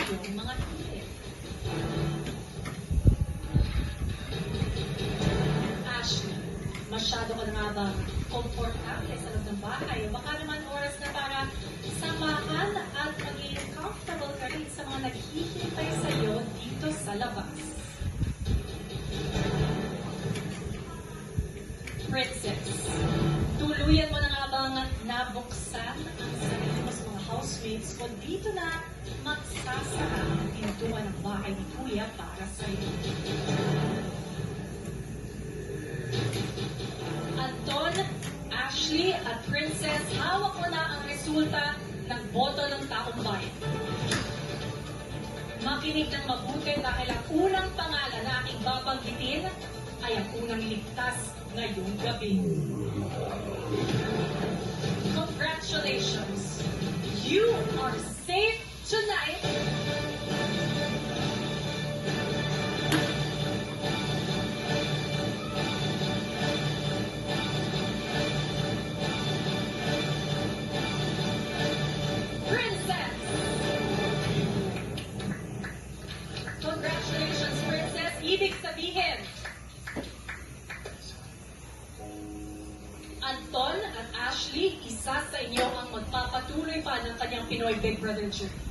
iyong mga ticket. Ashley, masyado ka na nga ba komportable sa loob ng bahay? Baka naman oras na para samahan at maging comfortable ka rin sa mga naghihintay sa iyo dito sa labas. Princess, tuluyan mo na nga bang nabuksan ang sarili mo sa mga housemates o dito na magsasara ang pintuan ng bahay ni Kuya para sa iyo? Anton, Ashley at Princess, hawak mo na ang resulta ng boto ng taong bayan. Makinig ng mabuti dahil ang unang pangalan na aking babanggitin ay ang unang ligtas ngayong gabi. Congratulations! You are safe tonight! Princess! Congratulations, Princess! Ibig sabihin, Anton at Ashley, isa sa inyo ang magpapatuloy pa ng kanyang Pinoy Big Brother journey.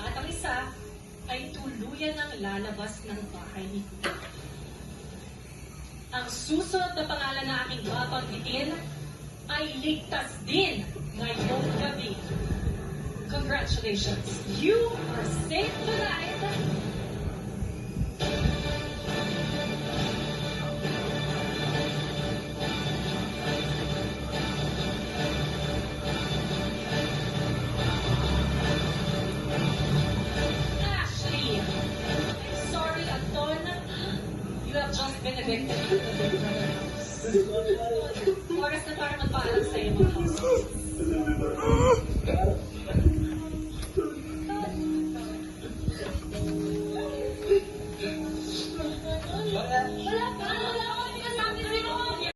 At ang isa ay tuluyan ng lalabas ng bahay ni Kuya. Ang susunod na pangalan na aking babanggitin ay ligtas din ngayong gabi. Congratulations! You are safe tonight! Ashley! Sorry, Anton. You have just been evicted from the Big Brother house. Oras na para magpaalam sa iyo mga housemates.